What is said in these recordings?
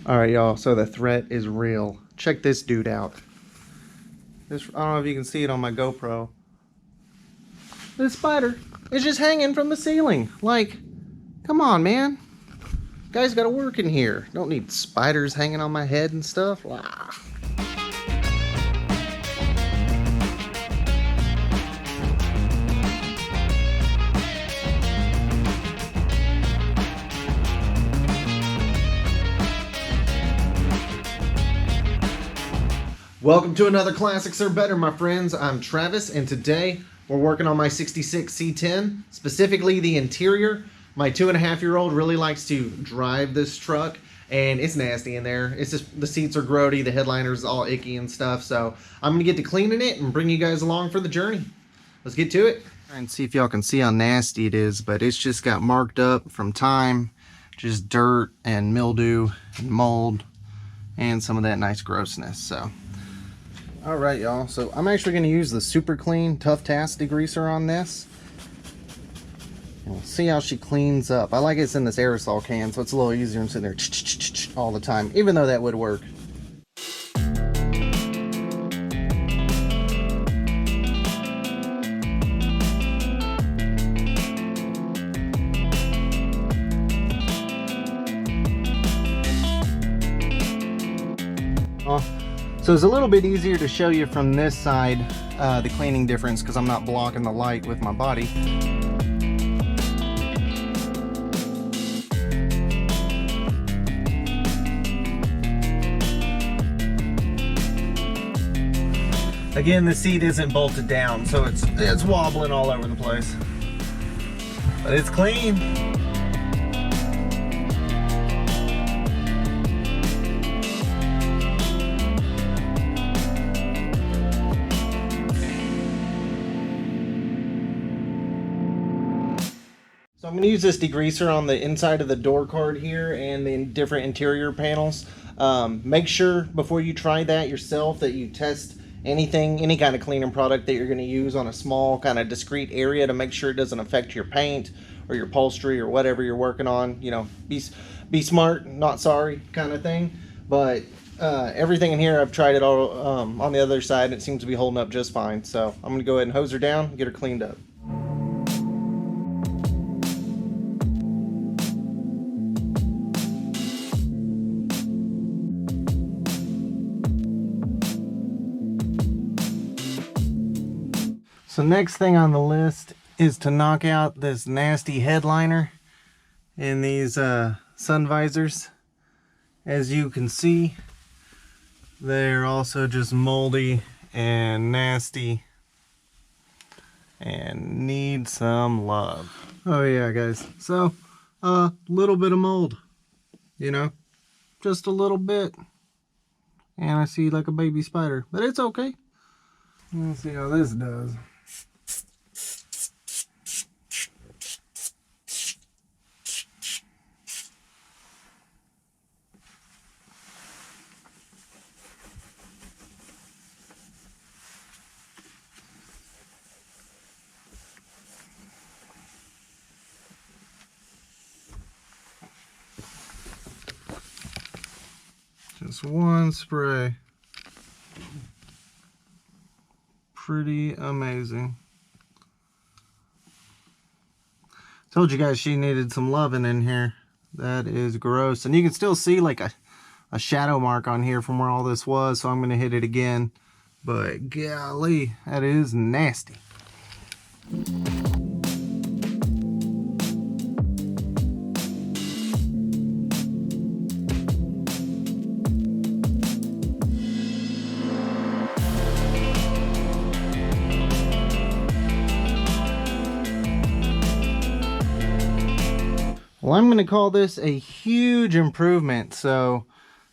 Alright, y'all, so the threat is real. Check this dude out. I don't know if you can see it on my GoPro. This spider is just hanging from the ceiling. Like, come on, man. Guys gotta work in here. Don't need spiders hanging on my head and stuff. Wow. Welcome to another Classics Are Better, my friends. I'm Travis, and today we're working on my 66 C10, specifically the interior. My 2.5-year-old really likes to drive this truck, and it's nasty in there. It's just, the seats are grody, the headliner's all icky and stuff, so I'm going to get to cleaning it and bring you guys along for the journey. Let's get to it. Try and see if y'all can see how nasty it is, but it's just got marked up from time, just dirt and mildew and mold and some of that nice grossness, so... Alright, y'all, so I'm actually going to use the Super Clean Tough Task degreaser on this. And we'll see how she cleans up. I like it's in this aerosol can, so it's a little easier than sitting there all the time, even though that would work. So it's a little bit easier to show you from this side the cleaning difference because I'm not blocking the light with my body. Again, the seat isn't bolted down, so it's wobbling all over the place. But it's clean. So I'm going to use this degreaser on the inside of the door card here and the different interior panels. Make sure before you try that yourself that you test any kind of cleaning product that you're going to use on a small kind of discrete area to make sure it doesn't affect your paint or your upholstery or whatever you're working on. You know, be smart, not sorry kind of thing. But everything in here, I've tried it all on the other side, and it seems to be holding up just fine. So I'm going to go ahead and hose her down and get her cleaned up. So next thing on the list is to knock out this nasty headliner in these sun visors. As you can see, they're also just moldy and nasty and need some love. Oh yeah, guys. So a little bit of mold, you know, just a little bit. And I see like a baby spider, but it's okay. Let's see how this does. Just one spray. Pretty amazing. Told you guys she needed some loving in here. That is gross. And you can still see like a shadow mark on here from where all this was, so I'm going to hit it again. But golly, that is nasty. Well, I'm going to call this a huge improvement. So,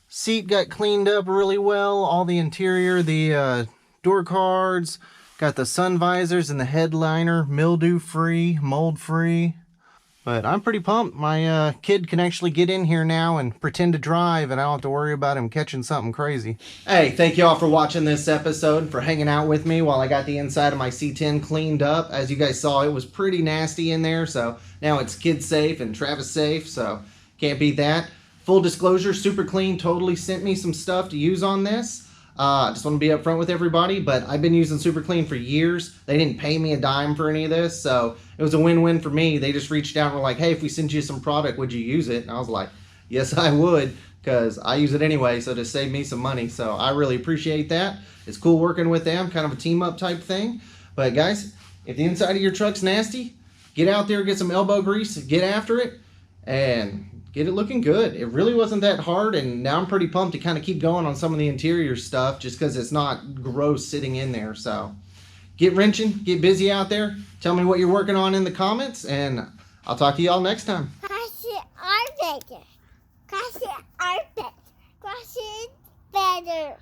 seat got cleaned up really well. All the interior, the door cards, got the sun visors and the headliner mildew free, mold free. But I'm pretty pumped. My kid can actually get in here now and pretend to drive, and I don't have to worry about him catching something crazy. Hey, thank you all for watching this episode, for hanging out with me while I got the inside of my C10 cleaned up. As you guys saw, it was pretty nasty in there, so now it's kid safe and Travis safe, so can't beat that. Full disclosure, Super Clean totally sent me some stuff to use on this. I just want to be upfront with everybody, but I've been using Super Clean for years. They didn't pay me a dime for any of this, so it was a win-win for me. They just reached out and were like, hey, if we sent you some product, would you use it? And I was like, yes, I would, because I use it anyway, so to save me some money. So I really appreciate that. It's cool working with them, kind of a team-up type thing. But guys, if the inside of your truck's nasty, get out there, get some elbow grease, get after it, and get it looking good. It really wasn't that hard, and now I'm pretty pumped to kind of keep going on some of the interior stuff just because it's not gross sitting in there. So get wrenching, get busy out there. Tell me what you're working on in the comments, and I'll talk to y'all next time. Cause it are better.